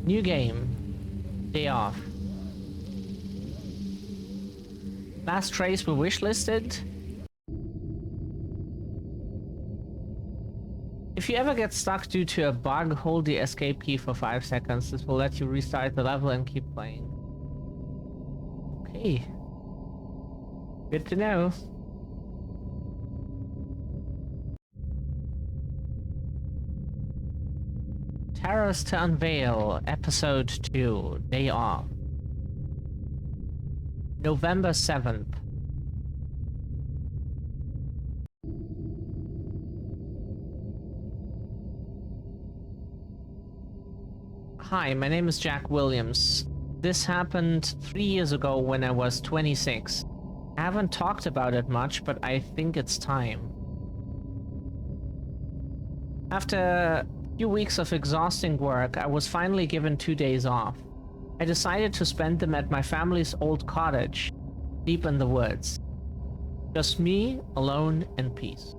New game. Day off. Last trace we wishlisted. If you ever get stuck due to a bug, hold the escape key for 5 seconds. This will let you restart the level and keep playing. Okay. Good to know. Terrors to Unveil, Episode 2, Day Off. November 7th. Hi, my name is Jack Williams. This happened 3 years ago when I was 26. I haven't talked about it much, but I think it's time. After a few weeks of exhausting work, I was finally given 2 days off. I decided to spend them at my family's old cottage, deep in the woods. Just me, alone, and peace.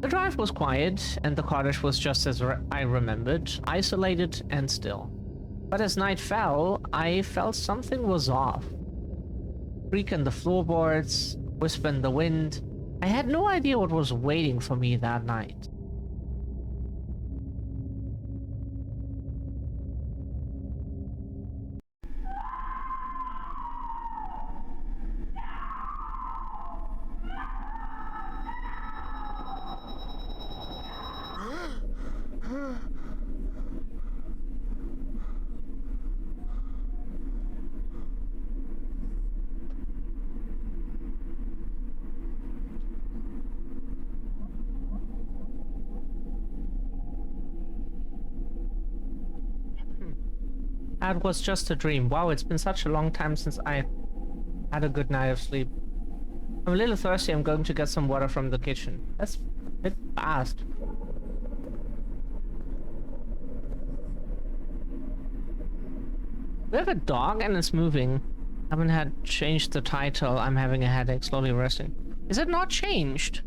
The drive was quiet, and the cottage was just as I remembered, isolated and still. But as night fell, I felt something was off. Creak in the floorboards, whisper in the wind. I had no idea what was waiting for me that night. That was just a dream. Wow, it's been such a long time since I had a good night of sleep. I'm a little thirsty. I'm going to get some water from the kitchen. That's a bit fast. We have a dog and it's moving. I haven't had changed the title. I'm having a headache, slowly resting. Is it not changed?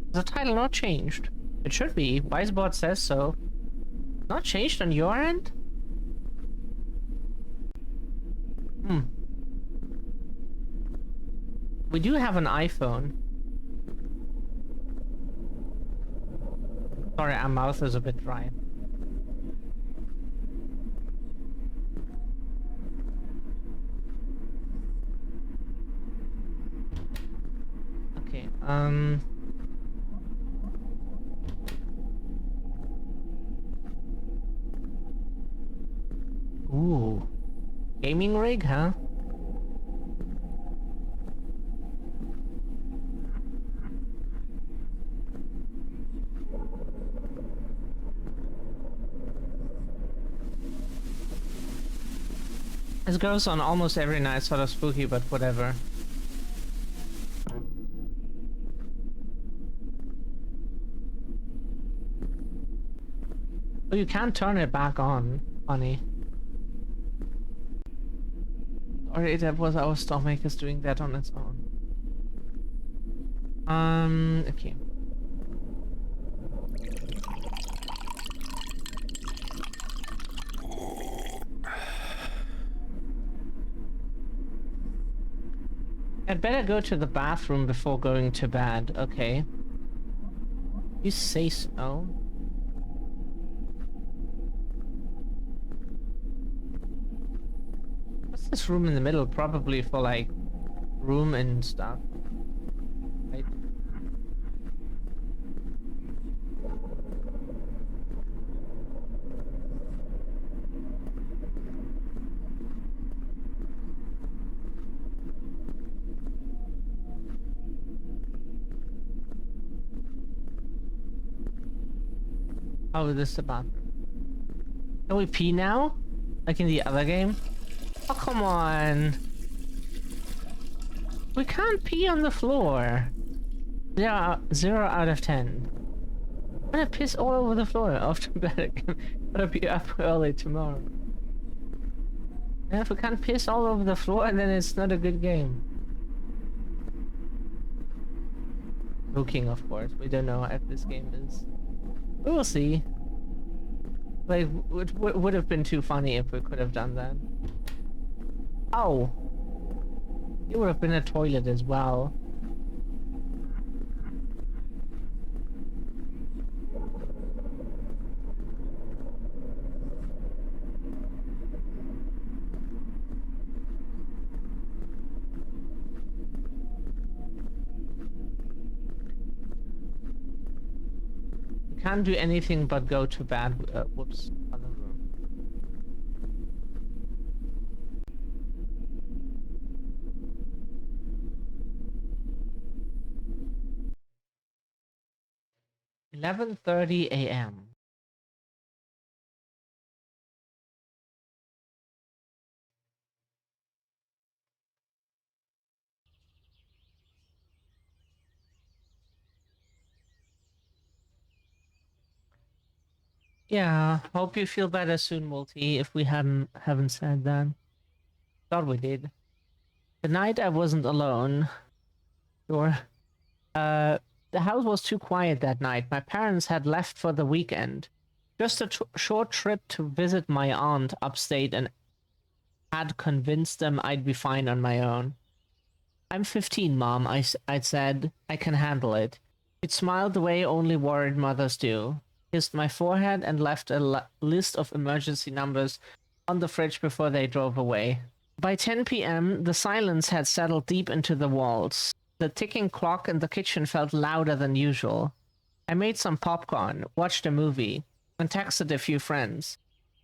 Is the title not changed? It should be. Wisebot says so. Not changed on your end? We do have an iPhone. Sorry, our mouth is a bit dry. Okay, Ooh. Gaming rig, huh? This goes on almost every night, sort of spooky, but whatever. Oh, you can't turn it back on, funny. Sorry, that was our stomach is doing that on its own. Okay. I'd better go to the bathroom before going to bed, okay? You say so? What's this room in the middle? Probably for like room and stuff. Right? Oh, this is the bathroom. Can we pee now? Like in the other game? Oh, come on. We can't pee on the floor. 0 out of 10. I'm gonna piss all over the floor after bed. I'm gonna be up early tomorrow. And if we can't piss all over the floor, then it's not a good game. Joking, of course. We don't know if this game is. We will see. Like, would have been too funny if we could have done that. Oh, it would have been a toilet as well. Can't do anything but go to bed. Whoops. Other room. "11:30 a.m. Yeah, hope you feel better soon, Multi, if we haven't said that. Thought we did. The night I wasn't alone. Sure. The house was too quiet that night. My parents had left for the weekend. Just a short trip to visit my aunt upstate and had convinced them I'd be fine on my own. "I'm 15, Mom," I'd said. "I can handle it." It smiled the way only worried mothers do, kissed my forehead, and left a list of emergency numbers on the fridge before they drove away. By 10 p.m., the silence had settled deep into the walls. The ticking clock in the kitchen felt louder than usual. I made some popcorn, watched a movie, and texted a few friends,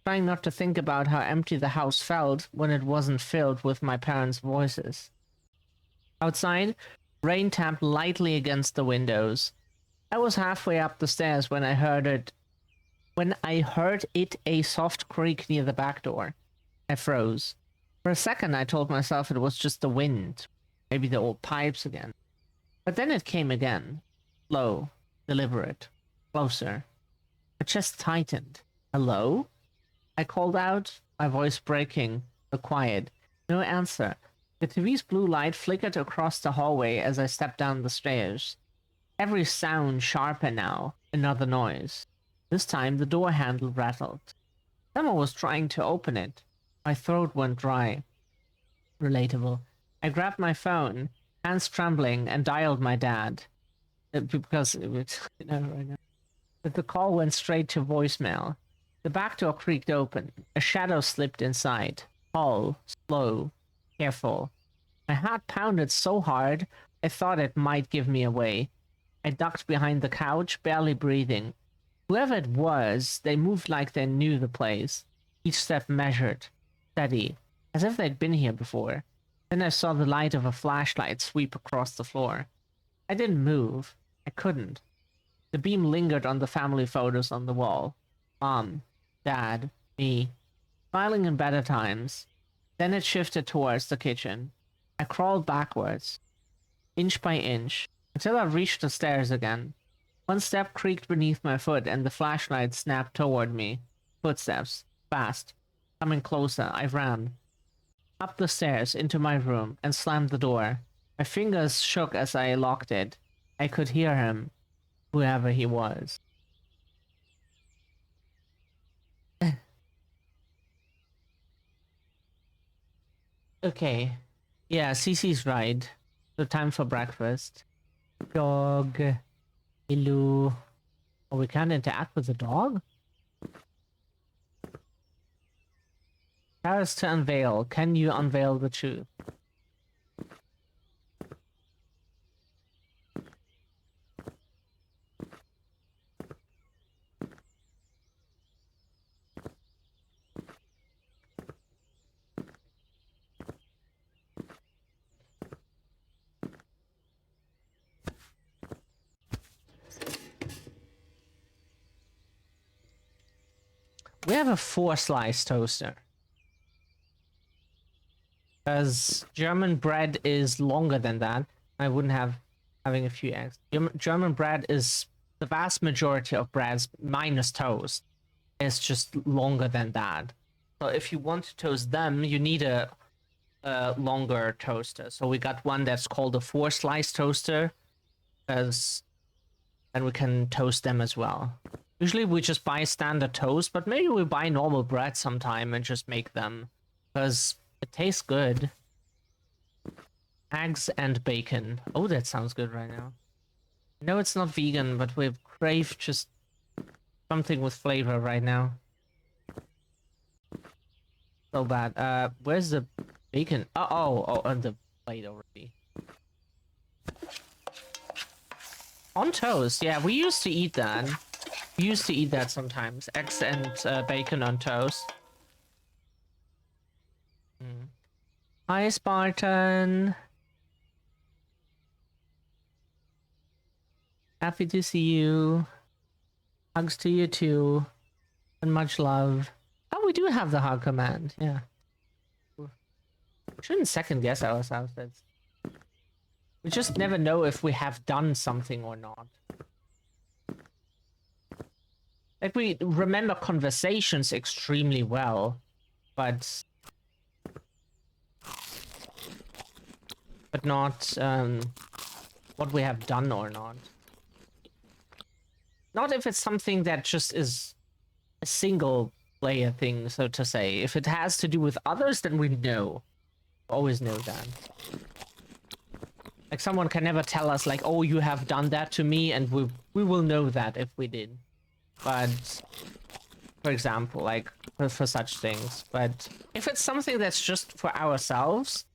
trying not to think about how empty the house felt when it wasn't filled with my parents' voices. Outside, rain tapped lightly against the windows. I was halfway up the stairs when I heard it a soft creak near the back door. I froze. For a second I told myself it was just the wind, maybe the old pipes again. But then it came again. Slow, deliberate, closer. My chest tightened. "Hello?" I called out, my voice breaking, but quiet. No answer. The TV's blue light flickered across the hallway as I stepped down the stairs. Every sound sharper now. Another noise. This time the door handle rattled. Someone was trying to open it. My throat went dry. Relatable. I grabbed my phone, hands trembling, and dialed my dad. Because it was, right now. But the call went straight to voicemail. The back door creaked open. A shadow slipped inside. Tall, slow, careful. My heart pounded so hard I thought it might give me away. I ducked behind the couch, barely breathing. Whoever it was, they moved like they knew the place. Each step measured, steady, as if they'd been here before. Then I saw the light of a flashlight sweep across the floor. I didn't move. I couldn't. The beam lingered on the family photos on the wall. Mom, Dad, me, smiling in better times. Then it shifted towards the kitchen. I crawled backwards, inch by inch, until I reached the stairs again. One step creaked beneath my foot and the flashlight snapped toward me. Footsteps. Fast. Coming closer, I ran. Up the stairs, into my room, and slammed the door. My fingers shook as I locked it. I could hear him, whoever he was. Okay. Yeah, Cece's right. So time for breakfast. Dog. Hello. Oh, we can't interact with the dog? Paris to unveil. Can you unveil the truth? We have a 4-slice toaster. Because German bread is longer than that. I wouldn't have having a few eggs. German bread is the vast majority of breads minus toast. It's just longer than that. So if you want to toast them, you need a longer toaster. So we got one that's called a 4-slice toaster, because then we can toast them as well. Usually we just buy standard toast, but maybe we buy normal bread sometime and just make them. Because it tastes good. Eggs and bacon. Oh, that sounds good right now. No, it's not vegan, but we crave just something with flavor right now. So bad. Where's the bacon? Oh, on the plate already. On toast, yeah, we used to eat that. We used to eat that sometimes. Eggs and bacon on toast. Mm. Hi, Spartan. Happy to see you. Hugs to you too. And much love. Oh, we do have the hug command, yeah. We shouldn't second guess ourselves. We just never know if we have done something or not. Like, we remember conversations extremely well, but not what we have done or not. Not if it's something that just is a single player thing, so to say. If it has to do with others, then we know. Always know that. Like, someone can never tell us, like, oh, you have done that to me, and we will know that if we did. But, for example, like, for such things. But if it's something that's just for ourselves,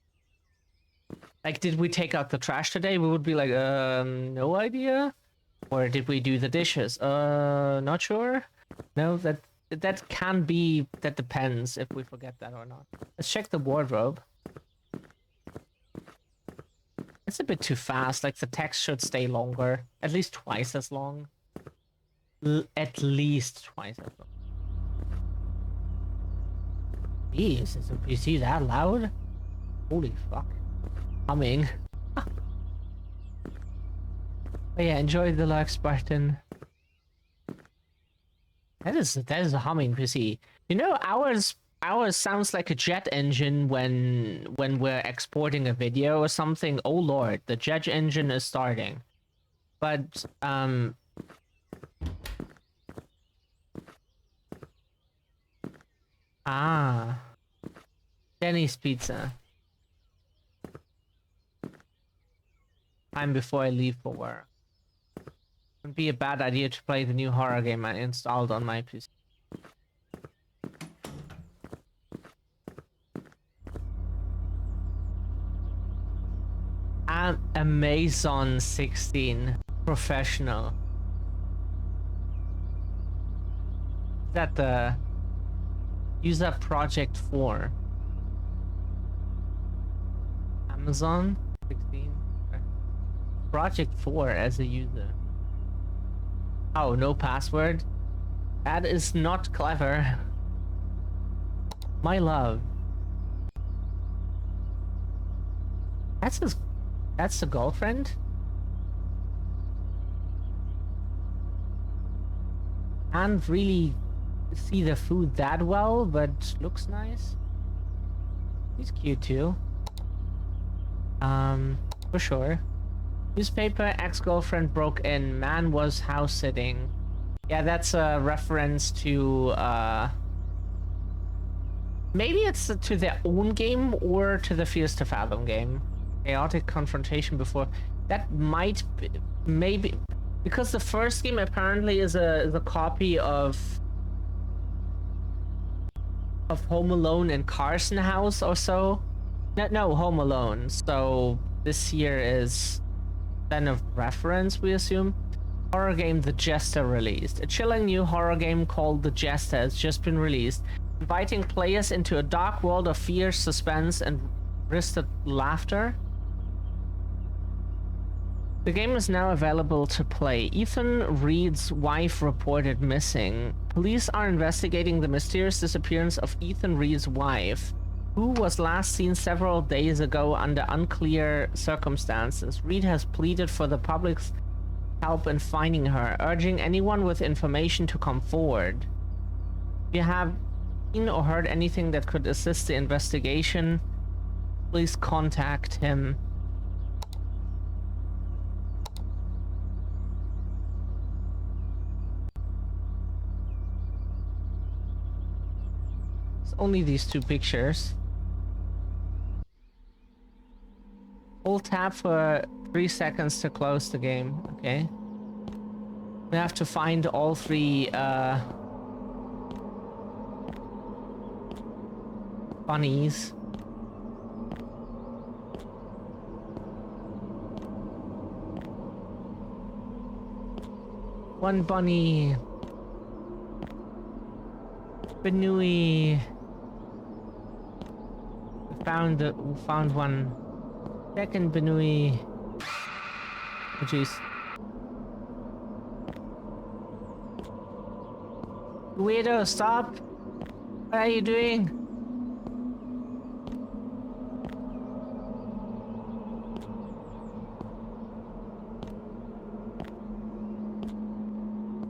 like, did we take out the trash today? We would be like, no idea. Or did we do the dishes? Not sure. No, that can be, that depends if we forget that or not. Let's check the wardrobe. It's a bit too fast, like the text should stay longer. At least twice as long. At least twice as long. Jeez, is the PC that loud? Holy fuck. Humming. But yeah, enjoy the luck, Spartan. That is a humming PC. You know, ours sounds like a jet engine when we're exporting a video or something. Oh lord, the jet engine is starting. But Denny's Pizza. Time before I leave for work. Wouldn't be a bad idea to play the new horror game I installed on my PC. Amazon 16 professional. Is that the user project 4? Amazon 16 project 4 as a user. Oh, no password? That is not clever. My love. That's the girlfriend? Can't really see the food that well, but looks nice. He's cute too. For sure. Newspaper, ex-girlfriend broke in, man was house sitting. Yeah, that's a reference to, maybe it's to their own game or to the Fears to Fathom game. Chaotic confrontation before. That might be, maybe, because the first game apparently is a copy of Home Alone and Carson House or so. No, Home Alone. So this here is then of reference, we assume. Horror game The Jester released. A chilling new horror game called The Jester has just been released, inviting players into a dark world of fear, suspense, and wristed laughter. The game is now available to play. Ethan Reed's wife reported missing. Police are investigating the mysterious disappearance of Ethan Reed's wife, who was last seen several days ago under unclear circumstances. Reed has pleaded for the public's help in finding her, urging anyone with information to come forward. If you have seen or heard anything that could assist the investigation, please contact him. It's only these two pictures. Hold tab for 3 seconds to close the game. Okay. We have to find all three bunnies. One bunny. Benui. We found one. Second Benui. Oh jeez. Weirdo, stop! What are you doing?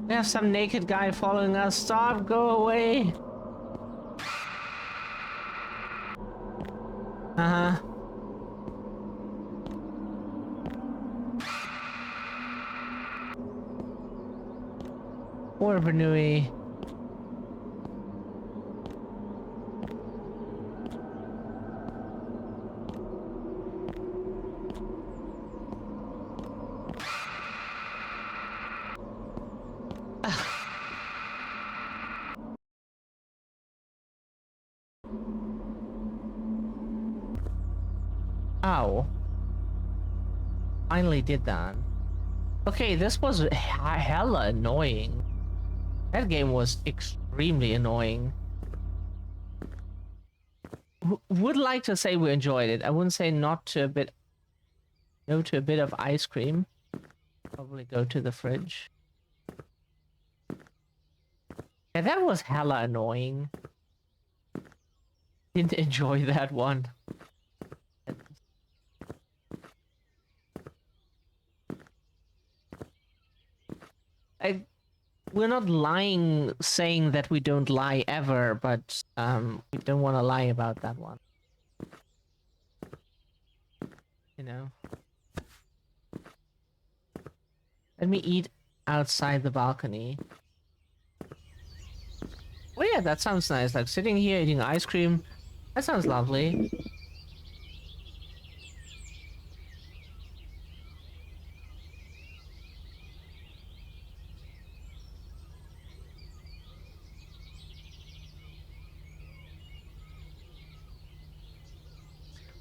We have some naked guy following us. Stop! Go away! Uh-huh. Poor Benui. Ow. Finally did that. Okay, this was hella annoying. That game was extremely annoying. Would like to say we enjoyed it. I wouldn't say not to a bit. No to a bit of ice cream. Probably go to the fridge. Yeah, that was hella annoying. Didn't enjoy that one. We're not lying saying that we don't lie ever, but we don't want to lie about that one. You know. Let me eat outside the balcony. Oh yeah, that sounds nice. Like sitting here eating ice cream. That sounds lovely.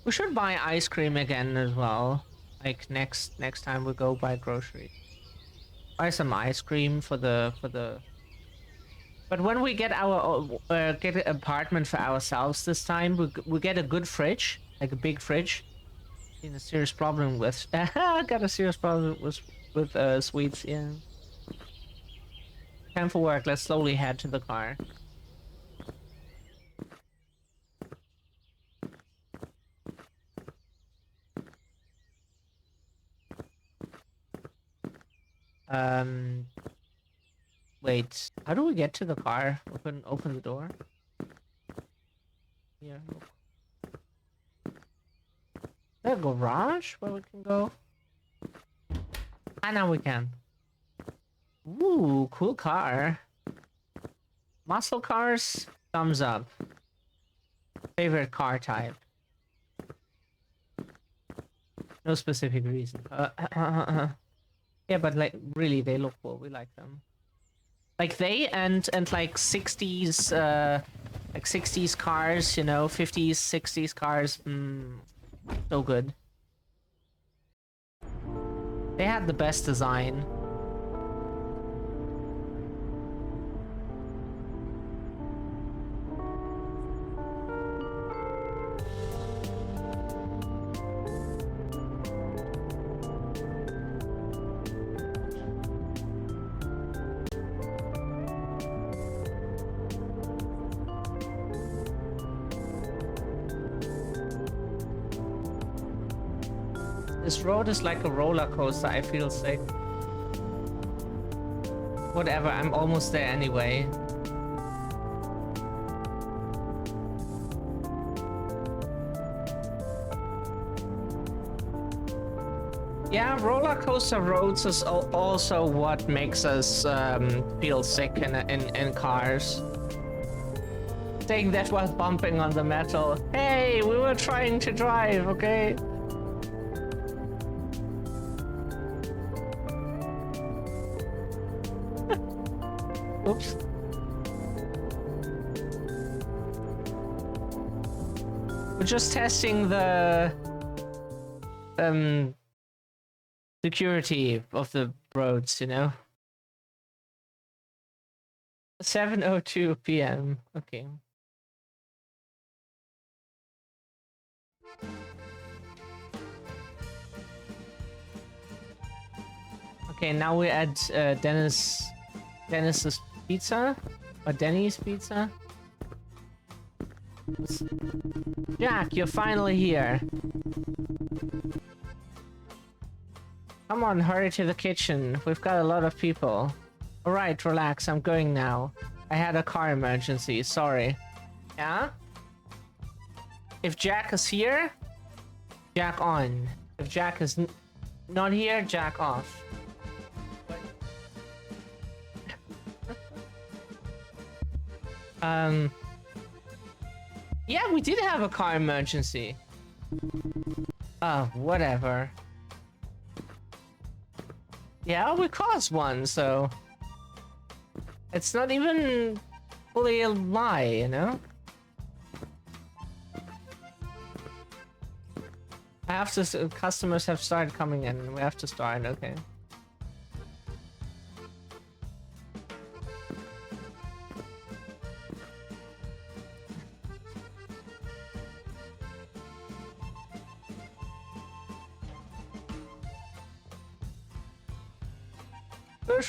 We should buy ice cream again as well. Like next time we go buy groceries. Buy some ice cream for the. But when we get our get an apartment for ourselves this time, we get a good fridge, like a big fridge. In a serious problem with. Got a serious problem with sweets. Yeah. Time for work. Let's slowly head to the car. Wait, how do we get to the car? Open the door. Yeah. Is there a garage where we can go? Ah, now we can. Ooh, cool car. Muscle cars, thumbs up. Favorite car type. No specific reason. Yeah, but like really, they look cool. We like them. Like they and like 60s, like 60s cars, you know, 50s, 60s cars. So good. They had the best design. This road is like a roller coaster. I feel sick. Whatever, I'm almost there anyway. Yeah, roller coaster roads is also what makes us feel sick in cars. saying that while bumping on the metal. Hey, we were trying to drive, okay? Oops. We're just testing the security of the roads, you know? 7:02 p.m. Okay. Okay, now we're at Dennis's Pizza or Denny's Pizza. Jack, you're finally here. Come on, hurry to the kitchen. We've got a lot of people. Alright, relax, I'm going now. I had a car emergency, sorry. Yeah? If Jack is here, Jack on. If Jack is not here, Jack off. Yeah, we did have a car emergency. Whatever. Yeah, we caused one, so... It's not even fully a lie, you know? I have to... Customers have started coming in. We have to start, okay.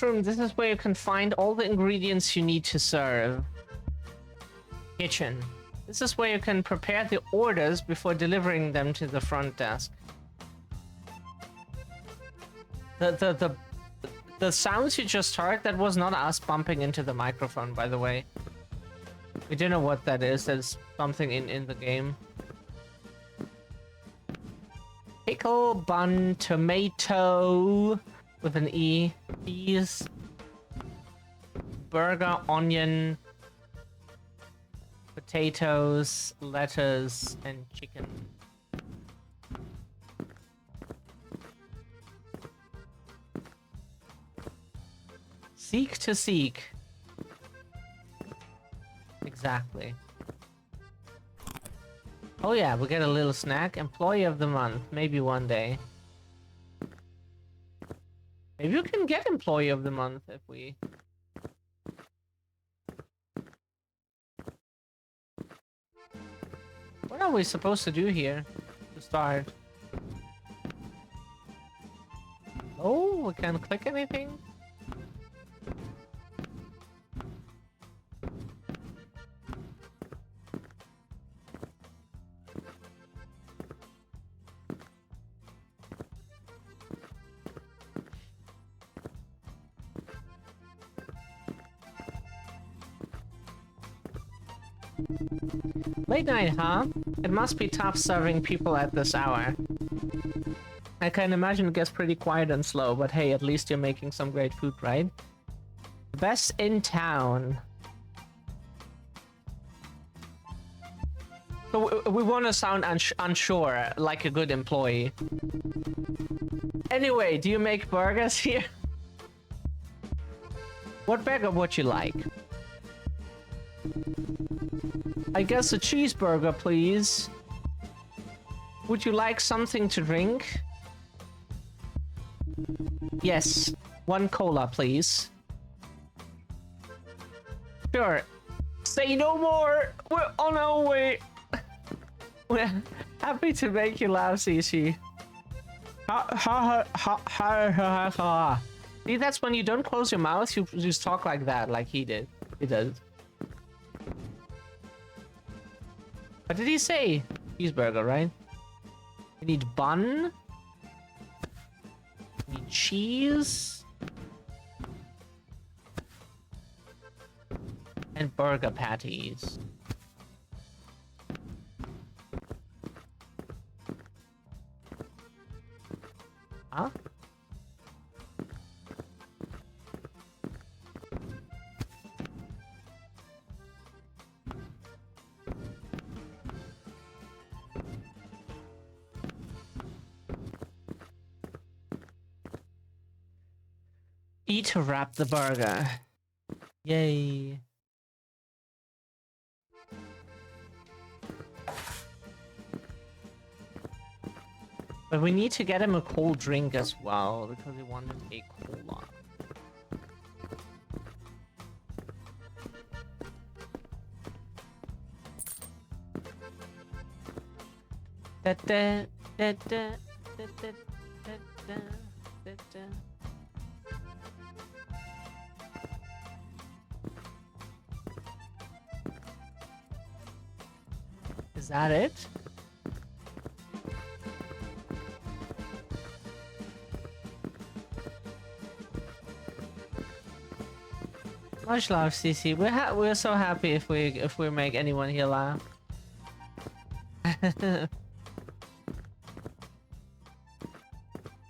Room, this is where you can find all the ingredients you need to serve. Kitchen. This is where you can prepare the orders before delivering them to the front desk. The sounds you just heard, that was not us bumping into the microphone, by the way. We don't know what that is. There's something in the game. Pickle, bun, tomato... with an E, cheese, burger, onion, potatoes, lettuce, and chicken. Seek to seek. Exactly. Oh yeah, we get a little snack. Employee of the month, maybe one day. Maybe you can get Employee of the Month if we... What are we supposed to do here to start? Oh, we can't click anything? Late night, huh? It must be tough serving people at this hour. I can imagine it gets pretty quiet and slow, but hey, at least you're making some great food, right? Best in town. So we want to sound unsure, like a good employee. Anyway, do you make burgers here? What burger would you like? I guess a cheeseburger, please. Would you like something to drink? Yes, one cola, please. Sure. Say no more! We're on our way! We're happy to make you laugh, Cece. See, that's when you don't close your mouth, you just talk like that, like he did. He does. What did he say? Cheeseburger, right? We need bun. We need cheese. And burger patties. Huh? Eat wrap the burger. Yay. But we need to get him a cold drink as well, because we want him a cola. Da da da da da da da da da. Is that it? Much love, CC. We're so happy if we make anyone here laugh.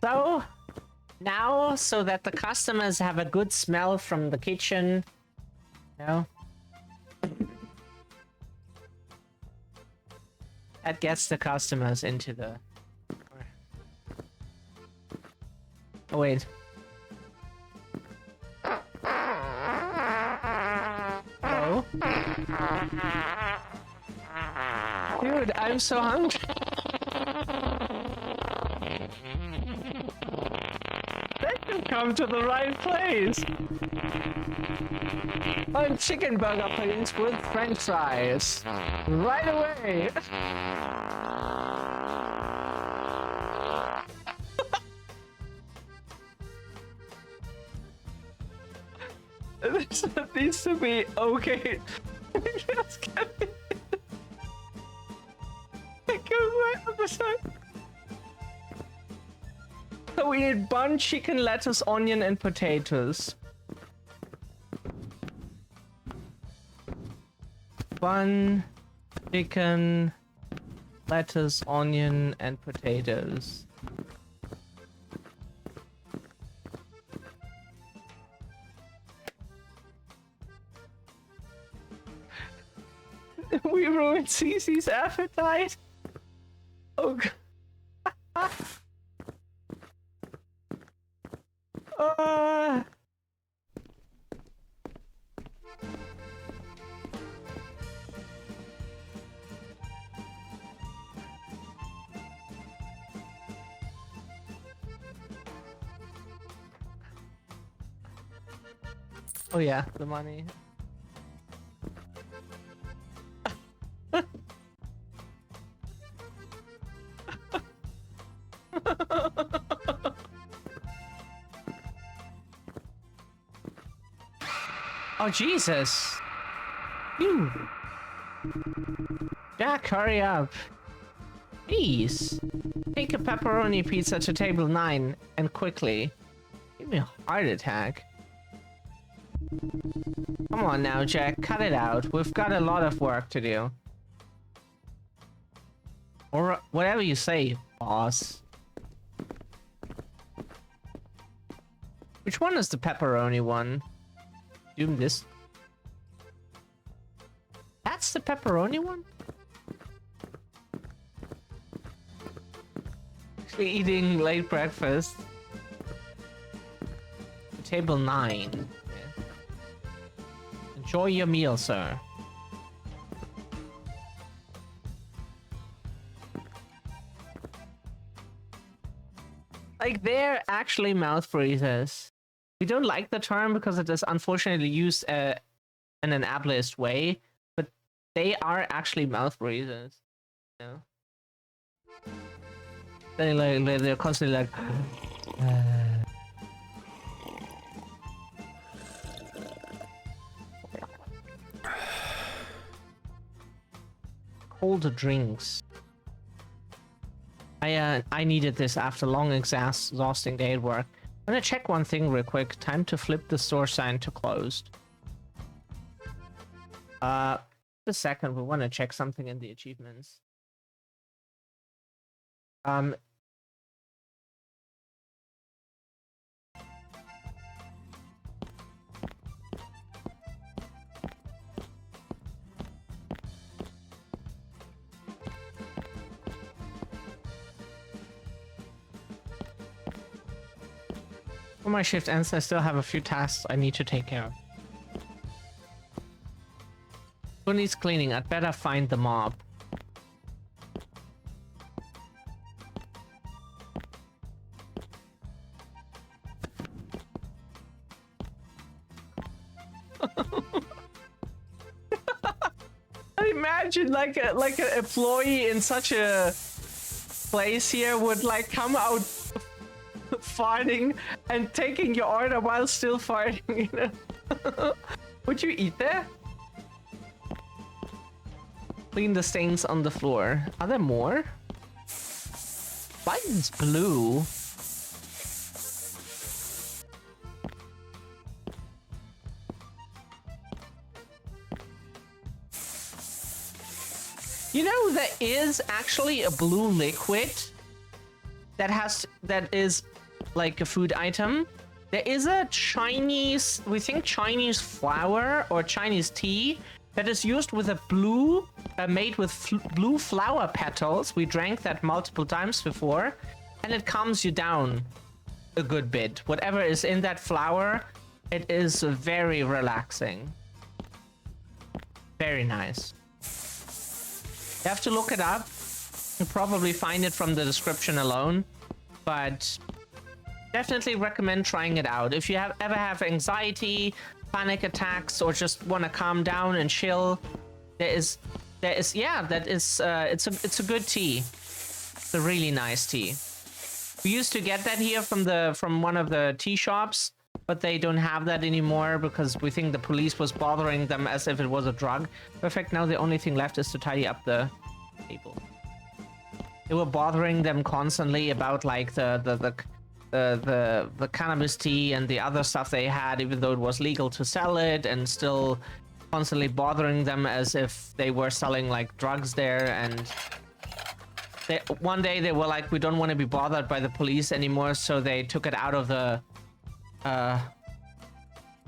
So now, so that the customers have a good smell from the kitchen, you know, that gets the customers into the. Oh wait. Oh. Dude, I'm so hungry. That can come to the right place. I'm chicken burger please with french fries. Right away. This needs to be okay. Just get it. It goes right on the side. So we need bun, chicken, lettuce, onion, and potatoes. Bun, chicken, lettuce, onion, and potatoes. We ruined Cece's appetite. Oh god. Oh yeah, the money. Oh Jesus! Phew. Jack, hurry up! Please, take a pepperoni pizza to table 9 and quickly. Give me a heart attack. Come on now, Jack, cut it out. We've got a lot of work to do. Or whatever you say, boss. Which one is the pepperoni one? Doing this. That's the pepperoni one? Actually eating late breakfast. Table 9. Yeah. Enjoy your meal, sir. Like, they're actually mouth breathers. We don't like the term because it is unfortunately used in an ableist way, but they are actually mouth breathers. You know? They're constantly like. Cold drinks. I needed this after long exhausting day at work. I'm gonna check one thing real quick. Time to flip the store sign to closed. A second, we want to check something in the achievements. When my shift ends, I still have a few tasks I need to take care of. Who needs cleaning? I'd better find the mob. Imagine like an employee in such a place here would like come out farting and taking your order while still farting, you know? Would you eat there? Clean the stains on the floor. Are there more? Biden's blue. You know, there is actually a blue liquid that is like a food item. There is a Chinese, we think Chinese flower or Chinese tea that is used with a blue, made with blue flower petals. We drank that multiple times before, and it calms you down a good bit. Whatever is in that flower, it is very relaxing. Very nice. You have to look it up. You'll probably find it from the description alone, but definitely recommend trying it out. If you ever have anxiety, panic attacks, or just want to calm down and chill, it's a good tea. It's a really nice tea. We used to get that here from one of the tea shops, but they don't have that anymore because we think the police was bothering them as if it was a drug. Perfect. Now the only thing left is to tidy up the table. They were bothering them constantly about like the cannabis tea and the other stuff they had, even though it was legal to sell it, and still constantly bothering them as if they were selling like drugs there. And one day they were like, we don't want to be bothered by the police anymore, so they took it out of the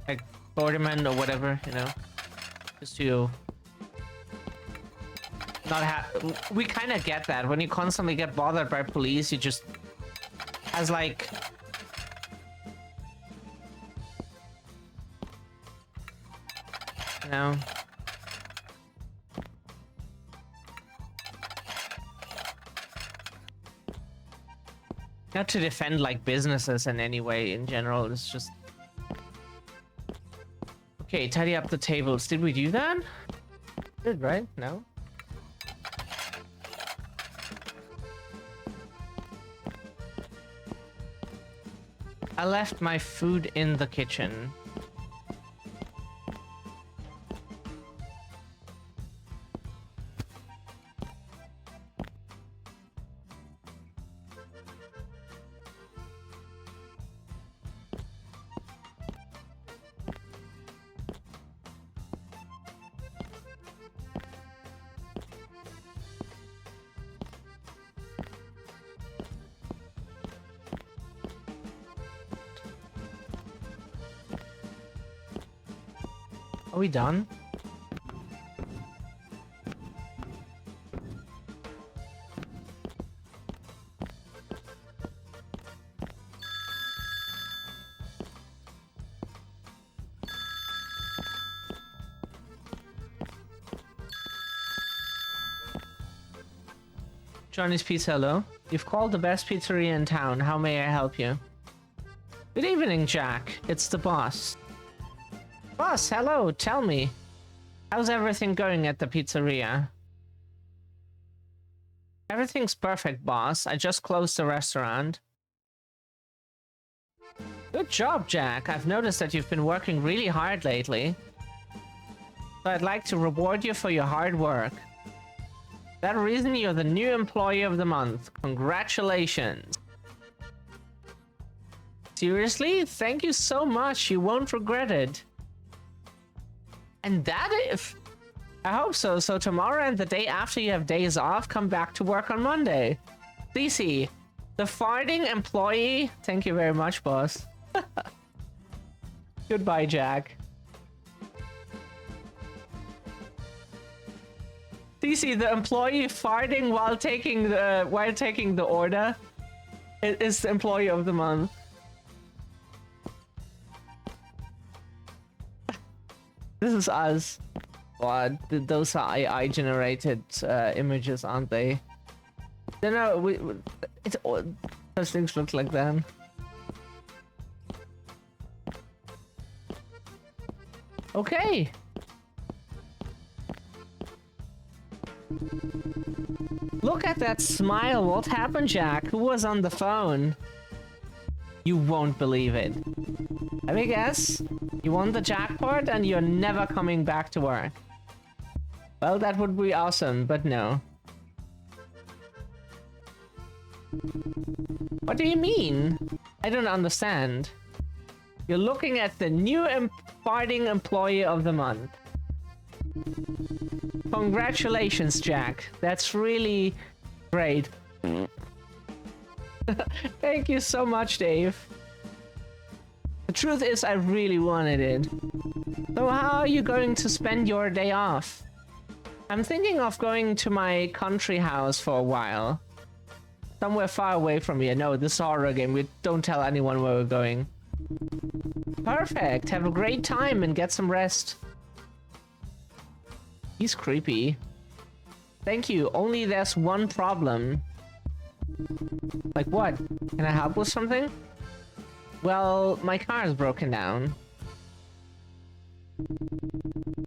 like ornament or whatever, you know, just to not have. We kind of get that when you constantly get bothered by police, you just as like you know. Not to defend like businesses in any way in general, it's just okay. Tidy up the tables. Did we do that? Did, right? No. I left my food in the kitchen. Are we done? Johnny's Pizza, hello. You've called the best pizzeria in town. How may I help you? Good evening, Jack. It's the boss. Boss, hello. Tell me. How's everything going at the pizzeria? Everything's perfect, boss. I just closed the restaurant. Good job, Jack. I've noticed that you've been working really hard lately. So I'd like to reward you for your hard work. For that reason, you're the new employee of the month. Congratulations. Seriously? Thank you so much. You won't regret it. And that if... I hope so. So tomorrow and the day after you have days off, come back to work on Monday. CC, the farting employee... Thank you very much, boss. Goodbye, Jack. CC, the employee farting while taking the order is the employee of the month. this is us. God, those are AI generated images, aren't they? No, it's all those things look like that. Okay. Look at that smile. What happened, Jack? Who was on the phone? You won't believe it. Let me guess. You won the jackpot and you're never coming back to work. Well, that would be awesome, but no. What do you mean? I don't understand. You're looking at the new farting employee of the month. Congratulations, Jack. That's really great. Thank you so much, Dave. The truth is, I really wanted it. So how are you going to spend your day off? I'm thinking of going to my country house for a while. Somewhere far away from here. No, this is a horror game. We don't tell anyone where we're going. Perfect. Have a great time and get some rest. He's creepy. Thank you. Only there's one problem. Like what? Can I help with something? Well, my car is broken down.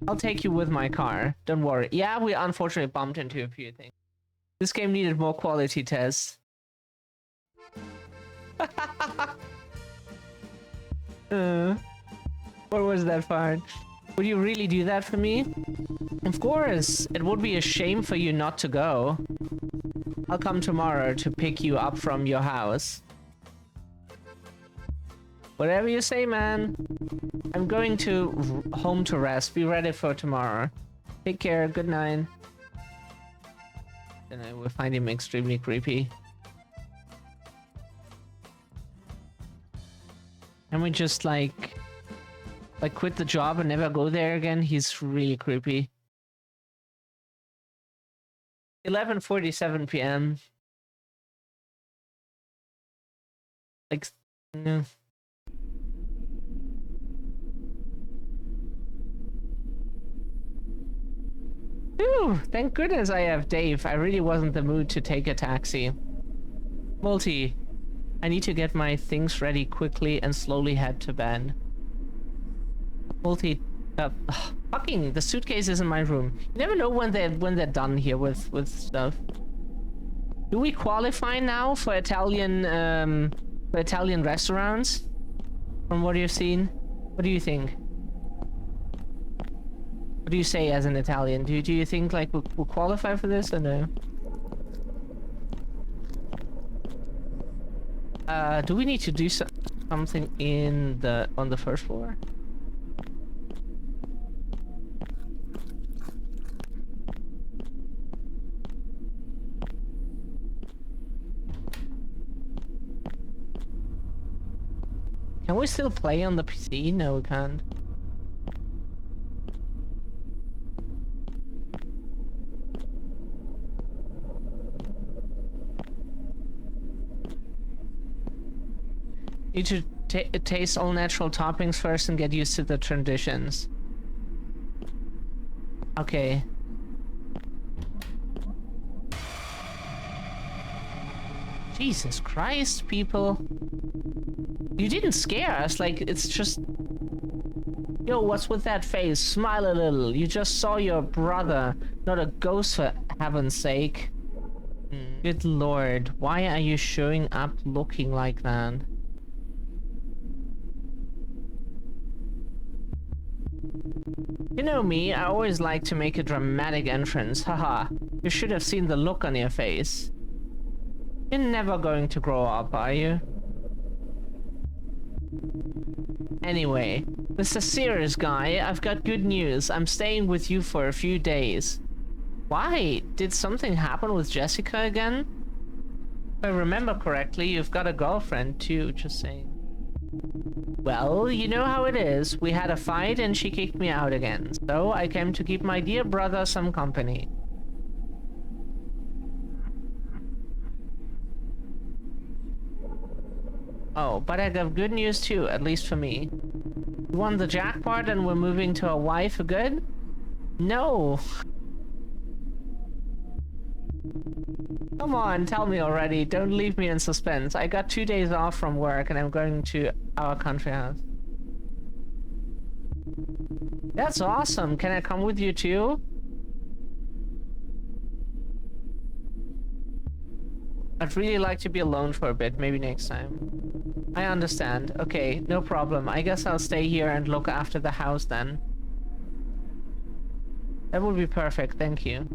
I'll take you with my car. Don't worry. Yeah, we unfortunately bumped into a few things. This game needed more quality tests. What was that fart? Would you really do that for me? Of course. It would be a shame for you not to go. I'll come tomorrow to pick you up from your house. Whatever you say, man. I'm going to home to rest. Be ready for tomorrow. Take care. Good night. And I will find him extremely creepy. And we just like quit the job and never go there again. He's really creepy. 11:47 p.m. Like, no. Ooh, thank goodness I have Dave. I really wasn't in the mood to take a taxi. Multi, I need to get my things ready quickly and slowly head to bed. Multi, fucking, the suitcase is in my room. You never know when they're done here with stuff. Do we qualify now for Italian restaurants? From what you've seen? What do you think? What do you say as an Italian? Do you think like we'll qualify for this or no? Do we need to do something on the first floor? Can we still play on the PC? No, we can't. Need to taste all natural toppings first and get used to the traditions. Okay. Jesus Christ, people. You didn't scare us, like, it's just... Yo, what's with that face? Smile a little. You just saw your brother, not a ghost for heaven's sake. Good lord, why are you showing up looking like that? You know me, I always like to make a dramatic entrance, haha. You should have seen the look on your face. You're never going to grow up, are you? Anyway, Mr. Serious Guy, I've got good news. I'm staying with you for a few days. Why? Did something happen with Jessica again? If I remember correctly, you've got a girlfriend too, just saying. Well, you know how it is. We had a fight and she kicked me out again. So I came to keep my dear brother some company. Oh, but I have good news too, at least for me. We won the jackpot and we're moving to Hawaii for good? No. Come on, tell me already. Don't leave me in suspense. I got 2 days off from work and I'm going to our country house. That's awesome. Can I come with you too? I'd really like to be alone for a bit, maybe next time. I understand. Okay, no problem. I guess I'll stay here and look after the house then. That would be perfect, thank you.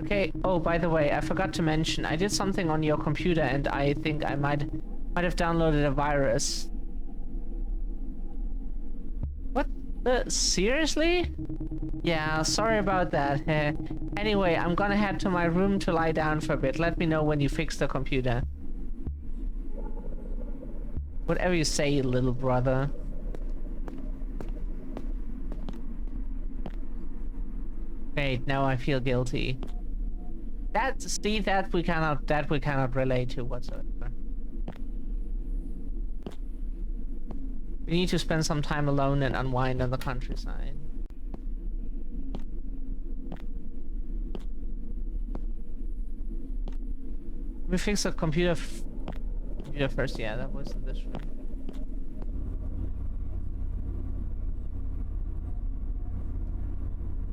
Okay, oh, by the way, I forgot to mention, I did something on your computer and I think I might have downloaded a virus. What the? Seriously? Yeah, sorry about that. Anyway, I'm gonna head to my room to lie down for a bit. Let me know when you fix the computer. Whatever you say, little brother. Wait, now I feel guilty. That we cannot relate to whatsoever. We need to spend some time alone and unwind on the countryside. We fix the computer first. Yeah, that was in this room.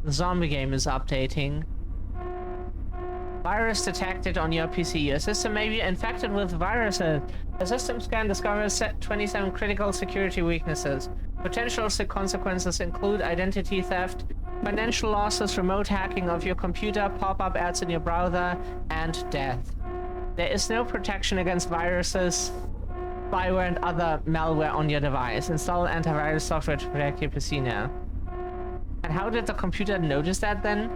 The zombie game is updating. Virus detected on your PC. Your system may be infected with viruses. A system scan discovers 27 critical security weaknesses. Potential consequences include identity theft, financial losses, remote hacking of your computer, pop-up ads in your browser, and death. There is no protection against viruses, spyware, and other malware on your device. Install antivirus software to protect your PC now. And how did the computer notice that then?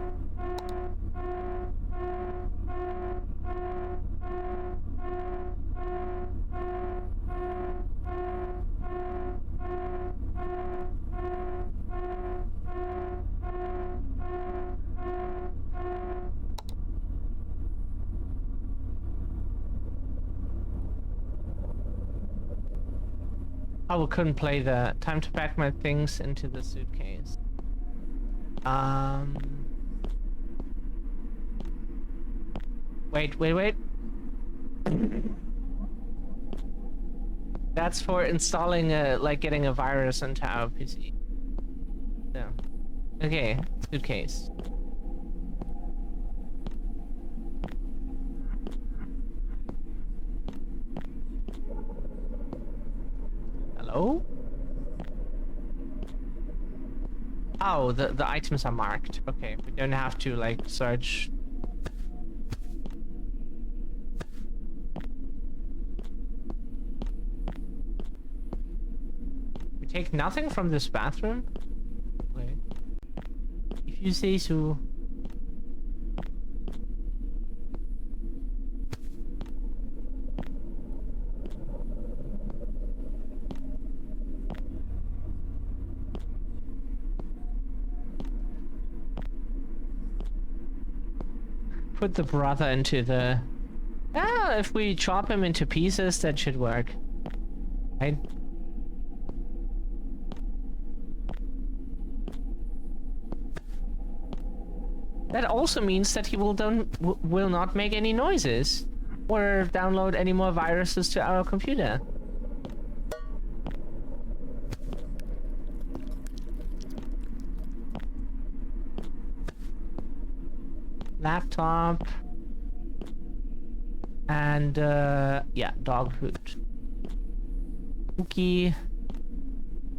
Oh, we couldn't play the time to pack my things into the suitcase. Wait. That's for installing like getting a virus into our PC. Yeah. Okay, suitcase. Hello? Oh, the items are marked. Okay, we don't have to like search. We take nothing from this bathroom? Okay. If you say so. Put the brother into the... Ah, if we chop him into pieces, that should work. Right? That also means that he will not make any noises or download any more viruses to our computer. Laptop and yeah, dog food. Cookie.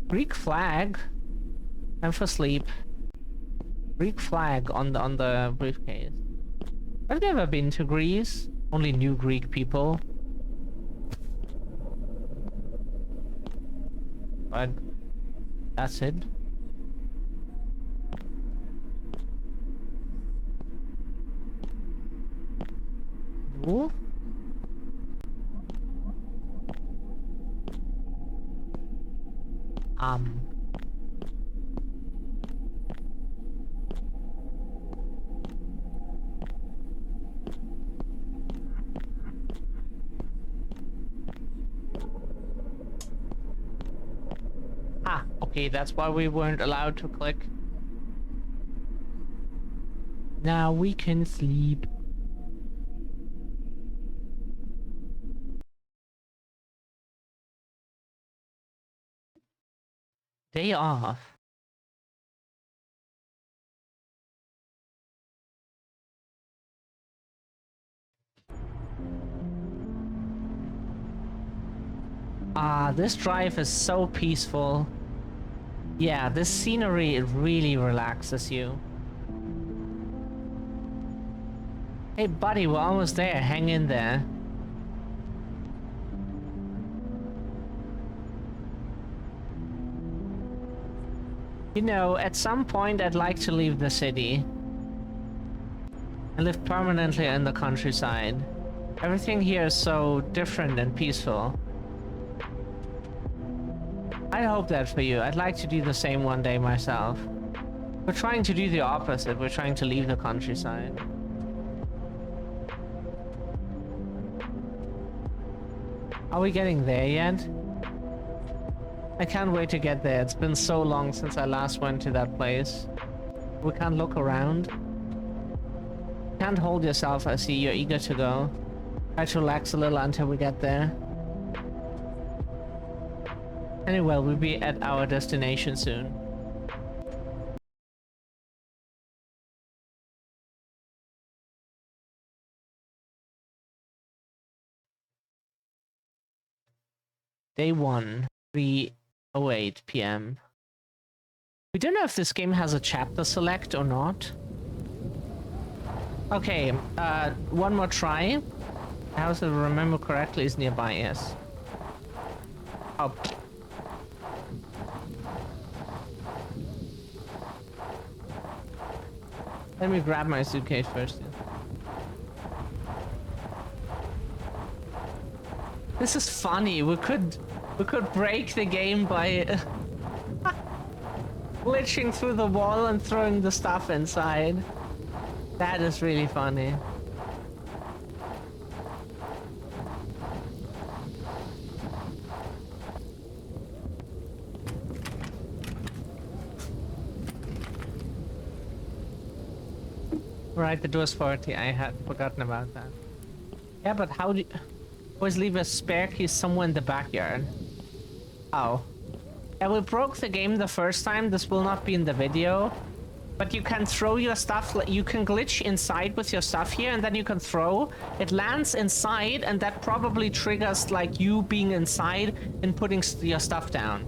Greek flag. Time for sleep. Greek flag on the briefcase. I've never been to Greece. Only knew Greek people. But that's it. Ooh. Okay, that's why we weren't allowed to click. Now we can sleep. Day off. Ah, this drive is so peaceful. Yeah, this scenery, it really relaxes you. Hey buddy, we're almost there. Hang in there. You know, at some point I'd like to leave the city and live permanently in the countryside. Everything here is so different and peaceful. I hope that for you. I'd like to do the same one day myself. We're trying to do the opposite. We're trying to leave the countryside. Are we getting there yet? I can't wait to get there. It's been so long since I last went to that place. We can't look around. Can't hold yourself. I see you're eager to go. Try to relax a little until we get there. Anyway, we'll be at our destination soon. Day 1, 3:08 p.m. We don't know if this game has a chapter select or not. Okay, one more try. The house, if I remember correctly, is nearby, yes. Oh. Let me grab my suitcase first. This is funny. We could break the game by glitching through the wall and throwing the stuff inside. That is really funny. Right, the door's 40. I had forgotten about that. Yeah, but how do you always leave a spare key somewhere in the backyard? Oh. Yeah, we broke the game the first time. This will not be in the video. But you can throw your stuff, you can glitch inside with your stuff here, and then you can throw. It lands inside, and that probably triggers, like, you being inside and putting your stuff down.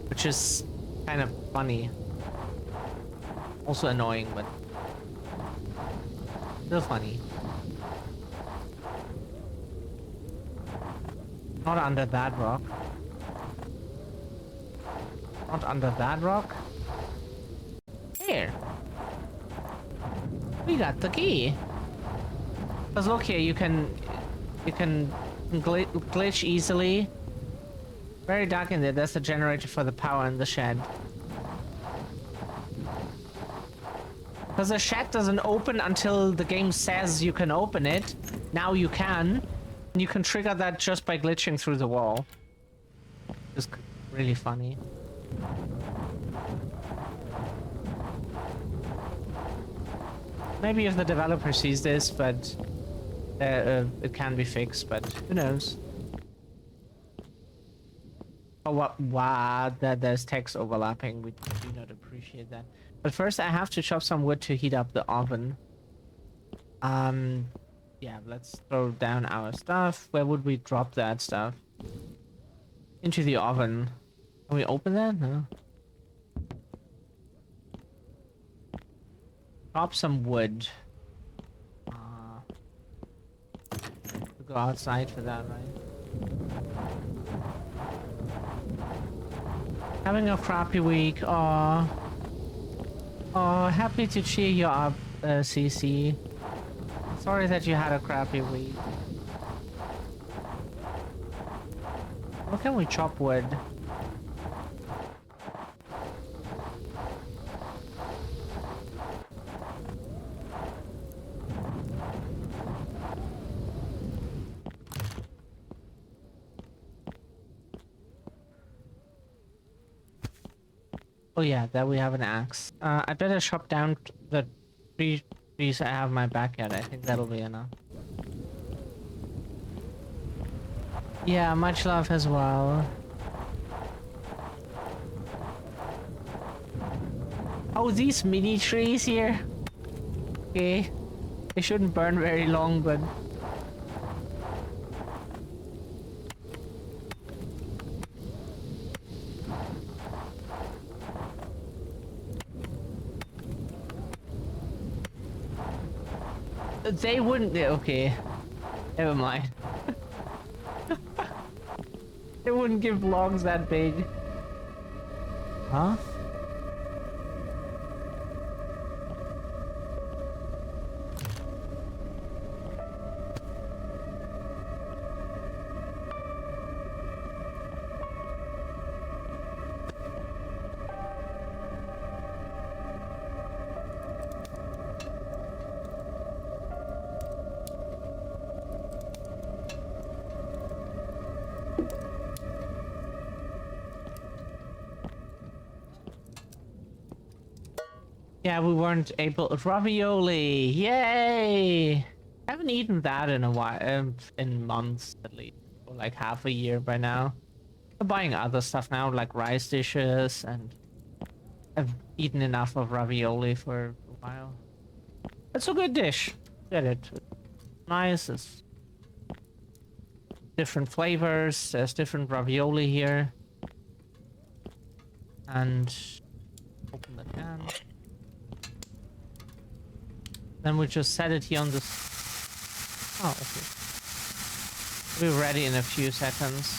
Which is kind of funny. Also annoying, but still funny. Not under that rock. Not under that rock. Here. We got the key. Cause look here, you can glitch easily. Very dark in there. That's the generator for the power in the shed. Cause the shed doesn't open until the game says you can open it. Now you can. And you can trigger that just by glitching through the wall. It's really funny. Maybe if the developer sees this, but it can be fixed, but who knows? Oh, what? Wow, there's text overlapping. We do not appreciate that. But first, I have to chop some wood to heat up the oven. Yeah, let's throw down our stuff. Where would we drop that stuff? Into the oven. Can we open that? No. Chop some wood. We'll go outside for that, right? Having a crappy week. Aw. Oh, happy to cheer you up, CC. Sorry that you had a crappy week. How can we chop wood? Oh yeah, there we have an axe. I better chop down the trees I have in my backyard. I think that'll be enough. Yeah, much love as well. Oh, these mini trees here. Okay. They shouldn't burn very long, but... They wouldn't... Okay. Never mind. They wouldn't give logs that big. Huh? Yeah, we weren't able. Ravioli, yay! I haven't eaten that in a while, in months at least, or like half a year by now. I'm buying other stuff now, like rice dishes, and I've eaten enough of ravioli for a while. It's a good dish. Get it? It's nice. It's different flavors. There's different ravioli here, and open the can. Then we just set it here on this. Oh, okay. We'll be ready in a few seconds.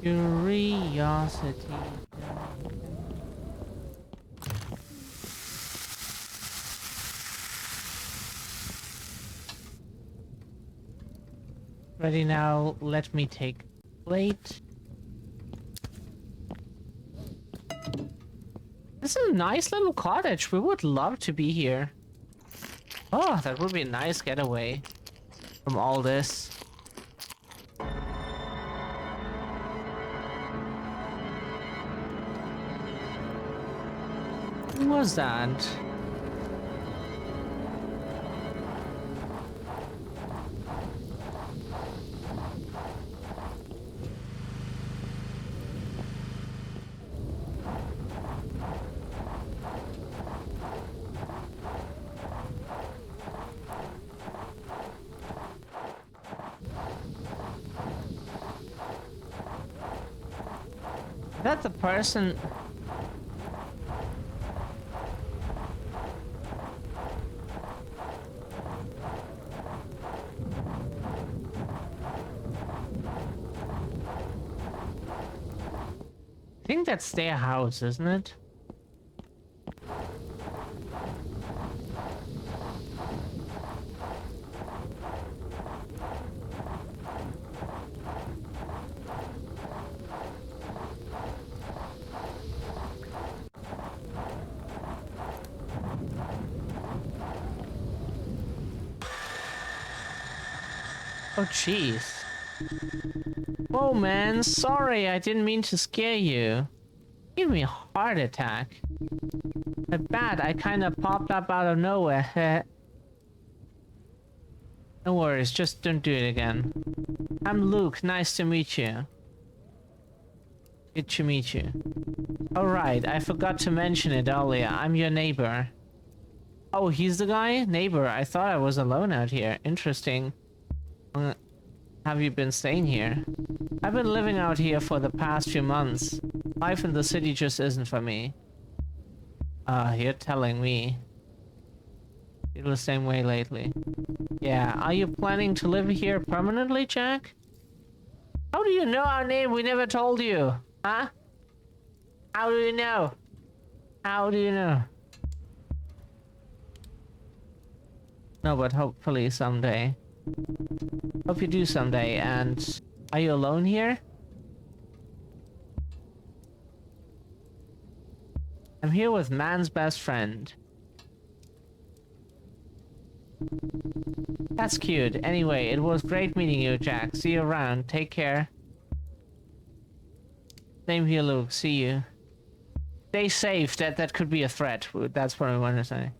Curiosity. Ready now, let me take plate. This is a nice little cottage. We would love to be here. Oh, that would be a nice getaway from all this. What was that? Is that the person? I think that's their house, isn't it? Oh, jeez. Whoa, man. Sorry, I didn't mean to scare you. Give me a heart attack. I bet I kind of popped up out of nowhere. No worries, just don't do it again. I'm Luke. Nice to meet you. Good to meet you. Alright, I forgot to mention it earlier. I'm your neighbor. Oh, he's the guy? Neighbor, I thought I was alone out here. Interesting. Have you been staying here? I've been living out here for the past few months. Life in the city just isn't for me. You're telling me. Feel the same way lately. Yeah, are you planning to live here permanently, Jack? How do you know our name? We never told you. Huh? How do you know? How do you know? No, but hopefully someday. Hope you do someday. And are you alone here? here with man's best friend. That's cute. Anyway, it was great meeting you, Jack. See you around. Take care. Same here, Luke. See you. Stay safe. That could be a threat. That's what I want to say.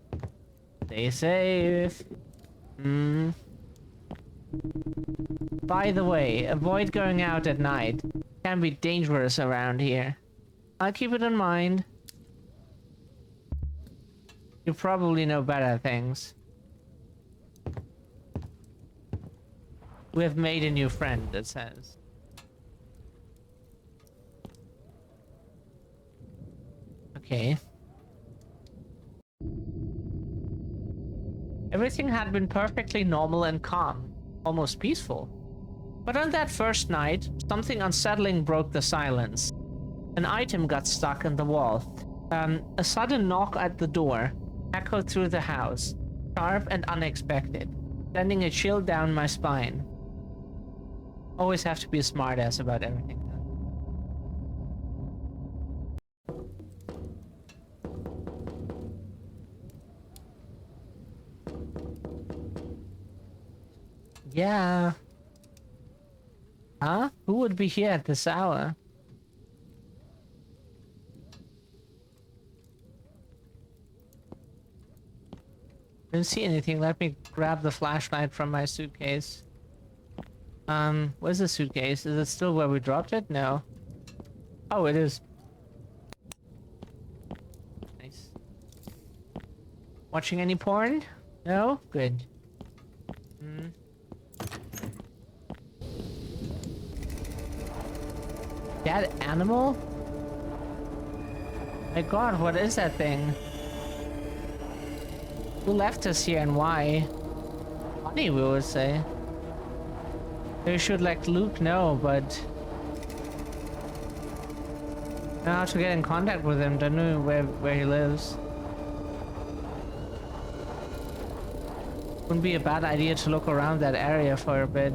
Stay safe. By the way, avoid going out at night. It can be dangerous around here. I'll keep it in mind. You probably know better things. We have made a new friend, it says. Okay. Everything had been perfectly normal and calm, almost peaceful. But on that first night, something unsettling broke the silence. An item got stuck in the wall. A sudden knock at the door echoed through the house, sharp and unexpected, sending a chill down my spine. Always have to be a smartass about everything. Yeah. Huh? Who would be here at this hour? Didn't see anything. Let me grab the flashlight from my suitcase. Where's the suitcase? Is it still where we dropped it? No. Oh, it is. Nice. Watching any porn? No? Good. That animal? My god, what is that thing? Who left us here and why? Funny, we would say. They should let Luke know, but... I know how to get in contact with him, don't know where he lives. Wouldn't be a bad idea to look around that area for a bit.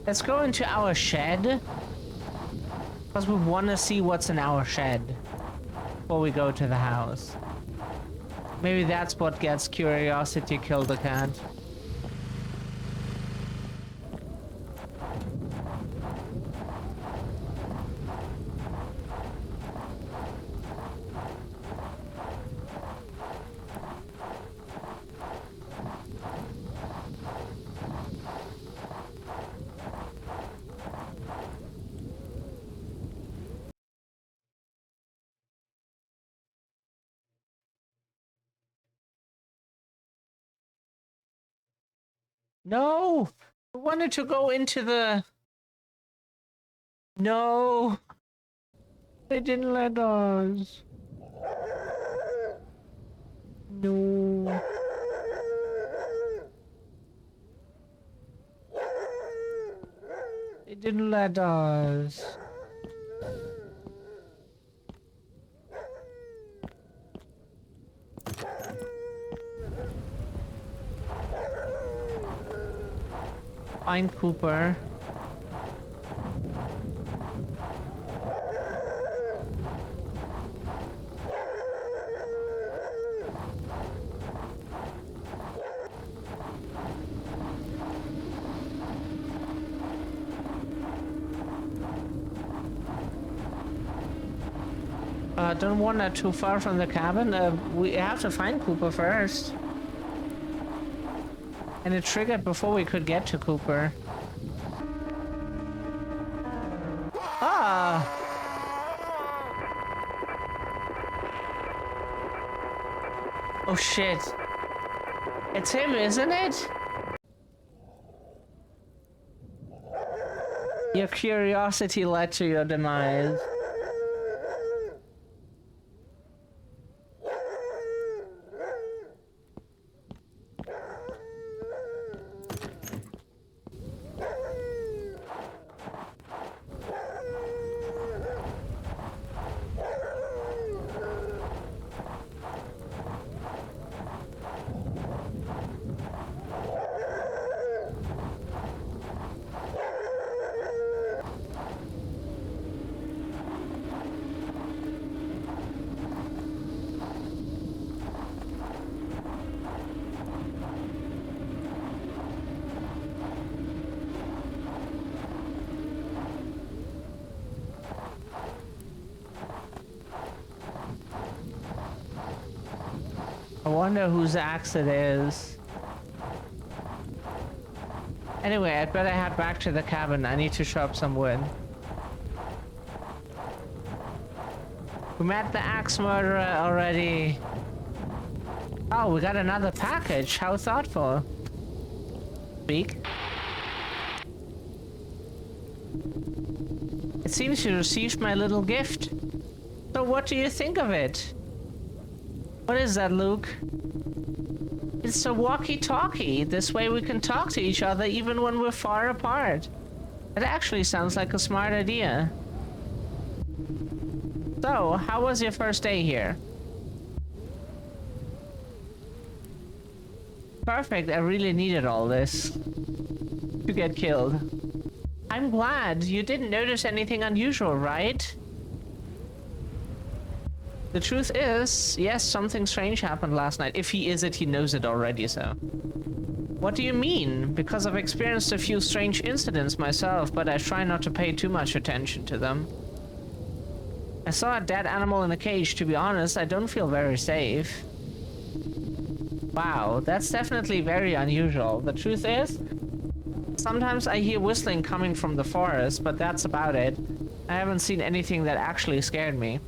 Let's go into our shed. Because we want to see what's in our shed before we go to the house. Maybe that's what gets curiosity kill the cat. No! I wanted to go into the... No! They didn't let us. No. They didn't let us. Find Cooper. Don't wander too far from the cabin. We have to find Cooper first. And it triggered before we could get to Cooper. Ah! Oh shit. It's him, isn't it? Your curiosity led to your demise. wonder whose axe it is. Anyway, I'd better head back to the cabin. I need to chop some wood. We met the axe murderer already. Oh, we got another package. How thoughtful. Speak. It seems you received my little gift. So what do you think of it? What is that, Luke? It's a walkie-talkie. This way we can talk to each other even when we're far apart. It actually sounds like a smart idea. So, how was your first day here? Perfect, I really needed all this to get killed. I'm glad. You didn't notice anything unusual, right? The truth is, yes, something strange happened last night. If he is it, he knows it already, so. What do you mean? Because I've experienced a few strange incidents myself, but I try not to pay too much attention to them. I saw a dead animal in a cage. To be honest, I don't feel very safe. Wow, that's definitely very unusual. The truth is, sometimes I hear whistling coming from the forest, but that's about it. I haven't seen anything that actually scared me.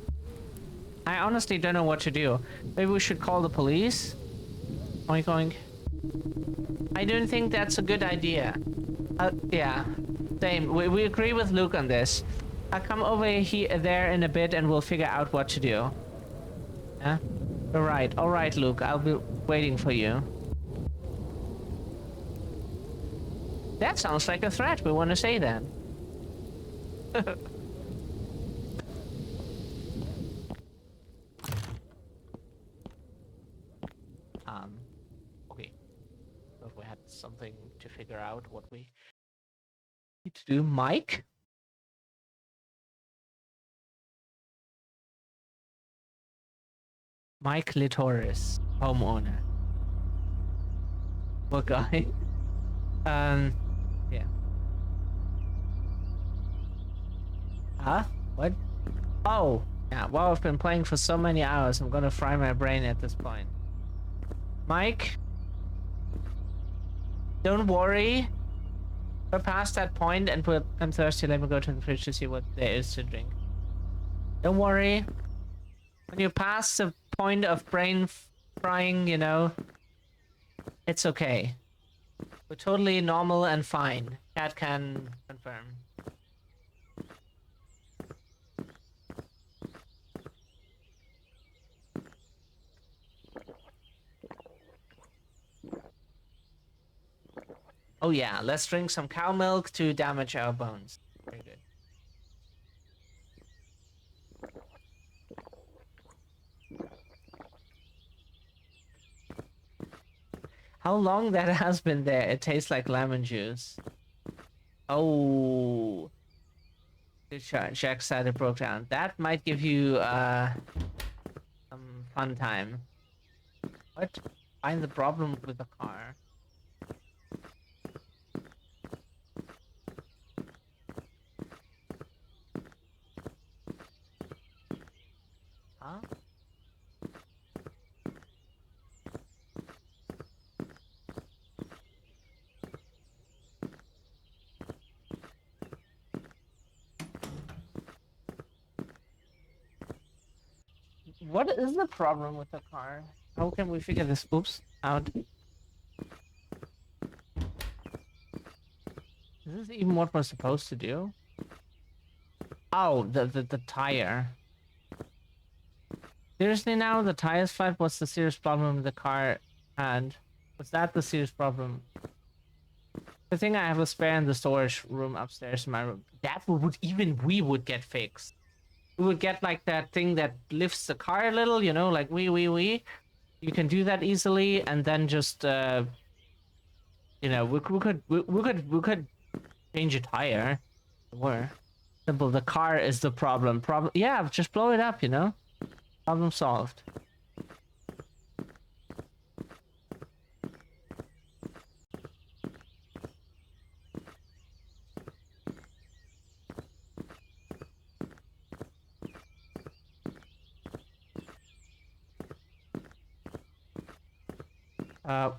I honestly don't know what to do. Maybe we should call the police? Oink oink. I don't think that's a good idea. Yeah, same. We agree with Luke on this. I'll come over here, there in a bit and we'll figure out what to do. Yeah? All right, Luke. I'll be waiting for you. That sounds like a threat. We want to say that. Okay. If we had something to figure out what we need to do. Mike? Mike Litoris, homeowner. What guy? Yeah. Huh? What? Oh, yeah. Well, I've been playing for so many hours, I'm gonna fry my brain at this point. Mike? Don't worry. We're past that point and I'm thirsty. Let me go to the fridge to see what there is to drink. Don't worry. When you pass the point of brain frying, you know, it's okay. We're totally normal and fine. Cat can confirm. Oh yeah, let's drink some cow milk to damage our bones. Very good. How long that has been there? It tastes like lemon juice. Oh. Good shot. Jack said it broke down. That might give you some fun time. What? Find the problem with the car. Huh? What is the problem with the car? How can we figure this out? Is this even what we're supposed to do? Oh, the tire. Seriously now? The tire's flat? What's the serious problem with the car? And was that the serious problem? I think I have a spare in the storage room upstairs in my room. That would even we would get fixed. We would get like that thing that lifts the car a little, you know, like we. You can do that easily, and then just you know, we could change a tire. Or simple. The car is the problem. Yeah, just blow it up, you know. Problem solved.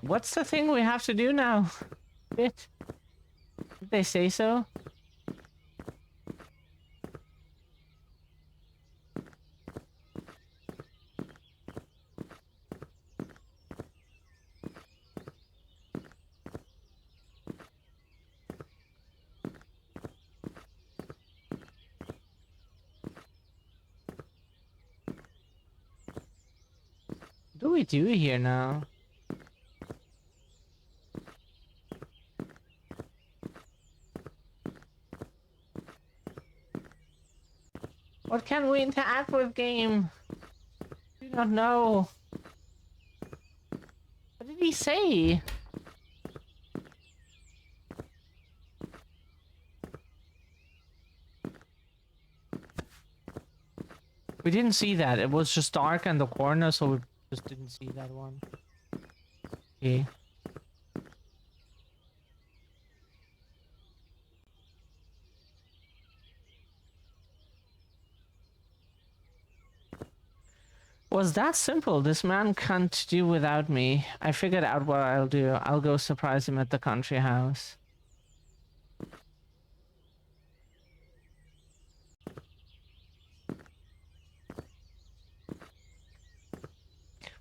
What's the thing we have to do now? Bit? Did they say so? What do we do here now? What can we interact with, game? I do not know. What did he say? We didn't see that. It was just dark in the corner, so we just didn't see that one. Okay. Was that simple? This man can't do without me. I figured out what I'll do. I'll go surprise him at the country house.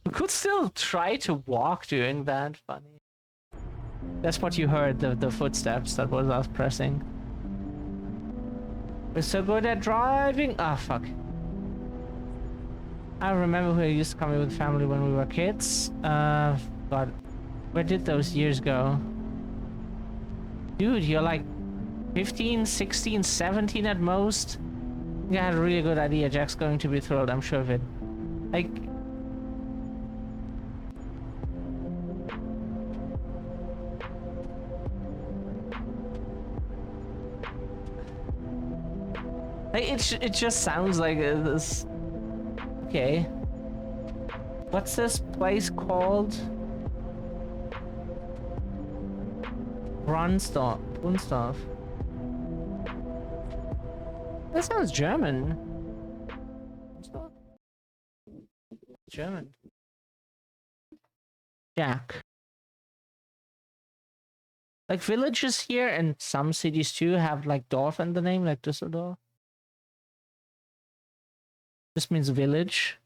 We could still try to walk doing that. Funny. That's what you heard, the footsteps. That was us pressing. We're so good at driving. Ah, fuck. I remember we used to come here with family when we were kids. God. Where did those years go? Dude, you're like 15, 16, 17 at most. I had a really good idea. Jack's going to be thrilled, I'm sure of it. Like... it just sounds like this... Okay. What's this place called? Brunstorf. That sounds German. German. Jack. Like villages here and some cities too have like Dorf in the name, like Düsseldorf. This means village.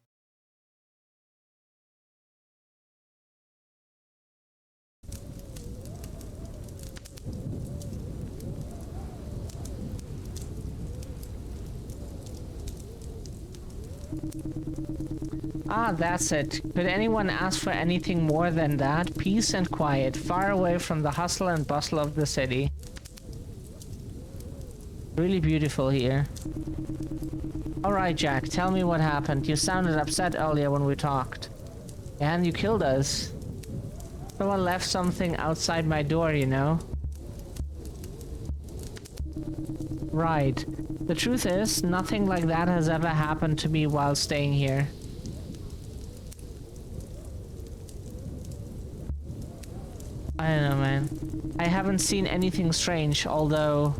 Ah, that's it. Could anyone ask for anything more than that? Peace and quiet, far away from the hustle and bustle of the city. Really beautiful here. Alright, Jack, tell me what happened. You sounded upset earlier when we talked. And you killed us. Someone left something outside my door, you know? Right. The truth is, nothing like that has ever happened to me while staying here. I don't know, man. I haven't seen anything strange, although...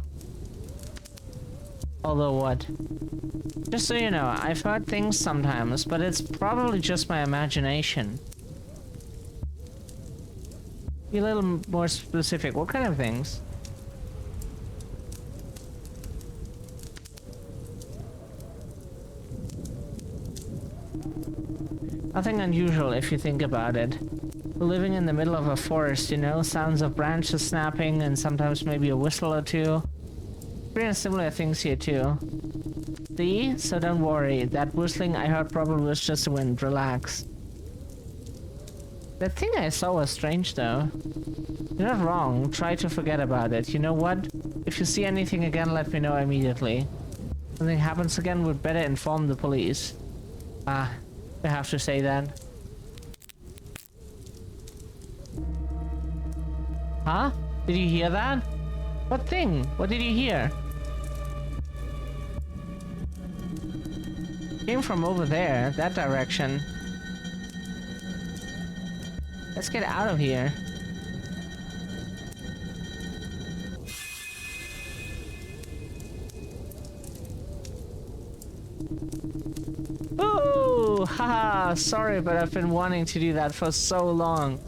Although what? Just so you know, I've heard things sometimes, but it's probably just my imagination. Be a little more specific. What kind of things? Nothing unusual if you think about it. We're living in the middle of a forest, you know? Sounds of branches snapping and sometimes maybe a whistle or two. Pretty similar things here too. See? So don't worry. That whistling I heard probably was just the wind. Relax. That thing I saw was strange though. You're not wrong. Try to forget about it. You know what? If you see anything again, let me know immediately. If something happens again, we'd better inform the police. Ah, I have to say that. Huh? Did you hear that? What thing? What did you hear? Came from over there, that direction. Let's get out of here. Ooh, haha, sorry, but I've been wanting to do that for so long.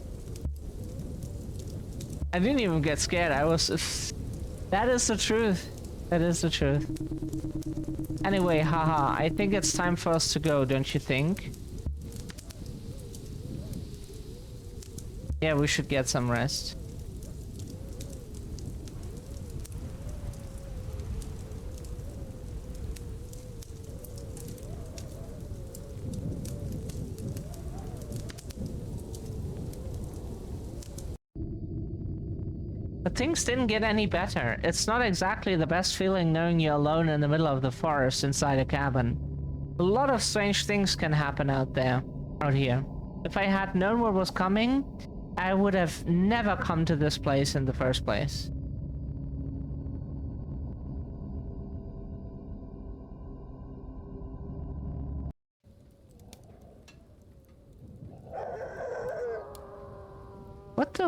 I didn't even get scared. I was... That is the truth. That is the truth. Anyway, haha, I think it's time for us to go, don't you think? Yeah, we should get some rest. But things didn't get any better. It's not exactly the best feeling knowing you're alone in the middle of the forest inside a cabin. A lot of strange things can happen out here. If I had known what was coming, I would have never come to this place in the first place.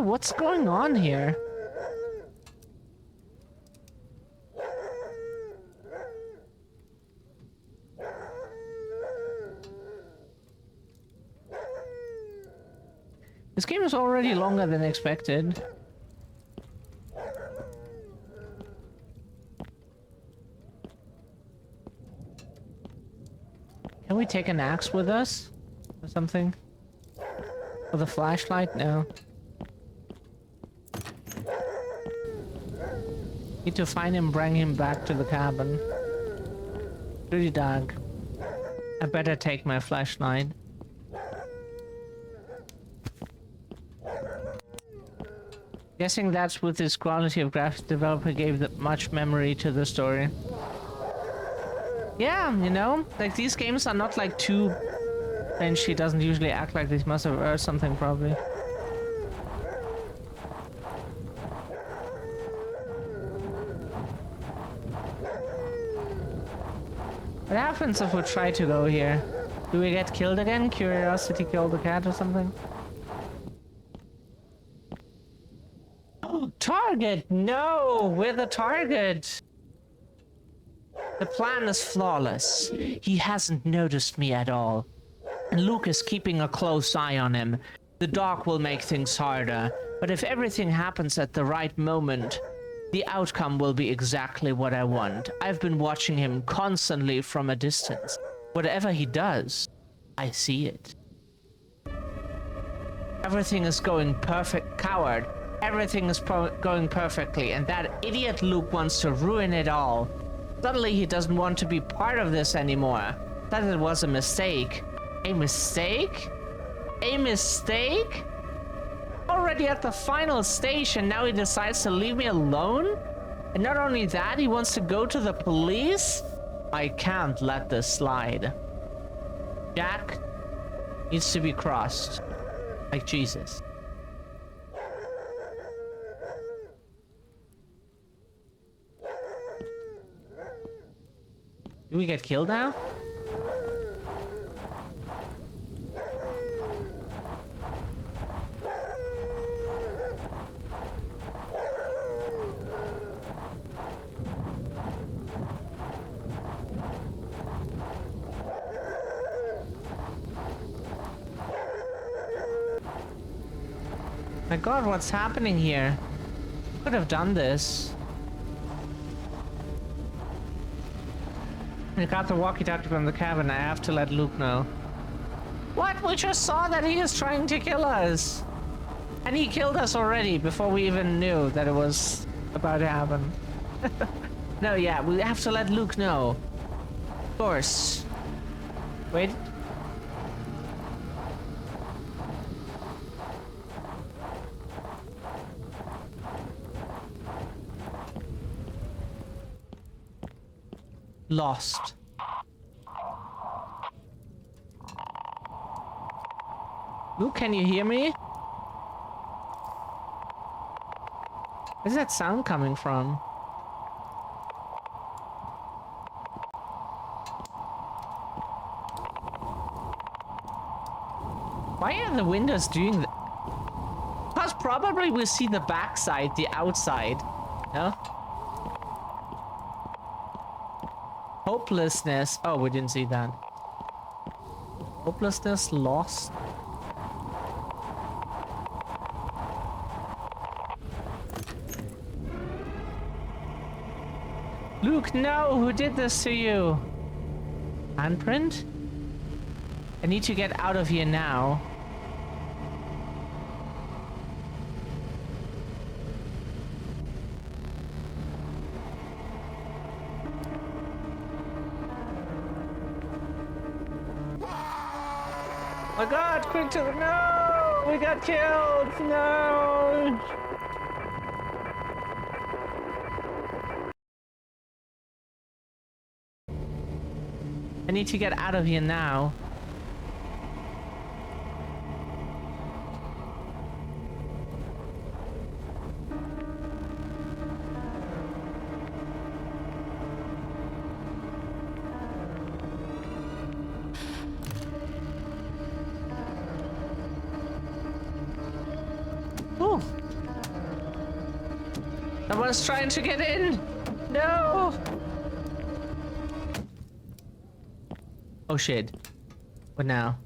What's going on here? This game is already longer than expected. Can we take an axe with us? Or something? With a flashlight? No. Need to find him, bring him back to the cabin. Dirty dog. I better take my flashlight. Guessing that's with his quality of graphics developer gave that much memory to the story. Yeah, you know, like these games are not like too... And she doesn't usually act like this, must have heard something probably. What happens if we try to go here? Do we get killed again? Curiosity killed the cat or something? Target! No! We're the target! The plan is flawless. He hasn't noticed me at all. And Luke is keeping a close eye on him. The dark will make things harder, but if everything happens at the right moment, the outcome will be exactly what I want. I've been watching him constantly from a distance. Whatever he does, I see it. Everything is going perfect, coward. Everything is going perfectly, and that idiot Luke wants to ruin it all. Suddenly he doesn't want to be part of this anymore. That it was a mistake. A mistake? A mistake? Already at the final stage, and now he decides to leave me alone? And not only that, he wants to go to the police? I can't let this slide. Jack needs to be crossed. Like Jesus. Do we get killed now? My God, what's happening here? Could have done this. I got the walkie-talkie from the cabin. I have to let Luke know. What? We just saw that he is trying to kill us. And he killed us already before we even knew that it was about to happen. No, yeah, we have to let Luke know. Of course. Wait. Lost. Luke, can you hear me? Where's that sound coming from? Why are the windows doing that? Because probably we see the backside, the outside. No? Hopelessness. Oh, we didn't see that. Hopelessness, lost. Luke, no! Who did this to you? Handprint? I need to get out of here now. Oh my god, quick to the... No! We got killed! No! I need to get out of here now. Oh! Someone's trying to get in! No! Oh shit. What now?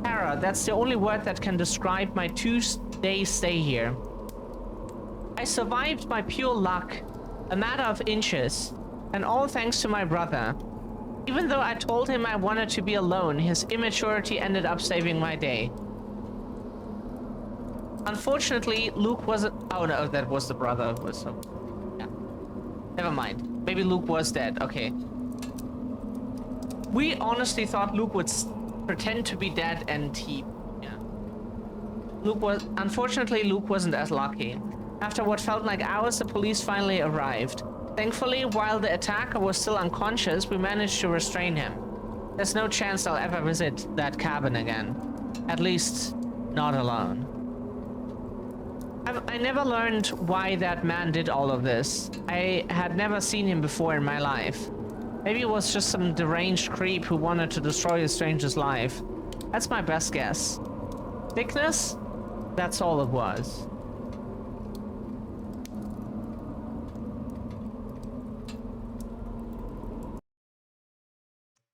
Tara, that's the only word that can describe my 2-day stay here. I survived by pure luck, a matter of inches, and all thanks to my brother. Even though I told him I wanted to be alone, his immaturity ended up saving my day. Unfortunately, Luke wasn't... Oh no, that was the brother. Yeah. Never mind. Maybe Luke was dead. Okay. We honestly thought Luke would pretend to be dead and he... Yeah. Unfortunately, Luke wasn't as lucky. After what felt like hours, the police finally arrived. Thankfully, while the attacker was still unconscious, we managed to restrain him. There's no chance I'll ever visit that cabin again. At least, not alone. I never learned why that man did all of this. I had never seen him before in my life. Maybe it was just some deranged creep who wanted to destroy a stranger's life. That's my best guess. Sickness? That's all it was.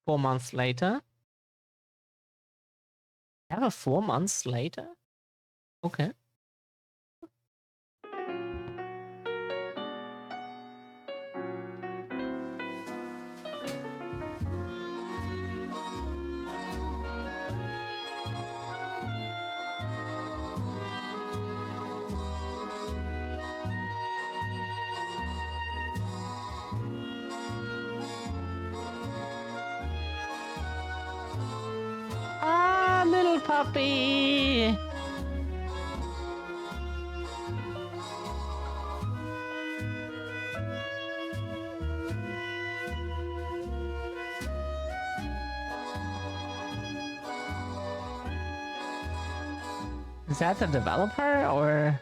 Four months later. I have a 4 months later? Okay. Ah, little puppy. Is that the developer or?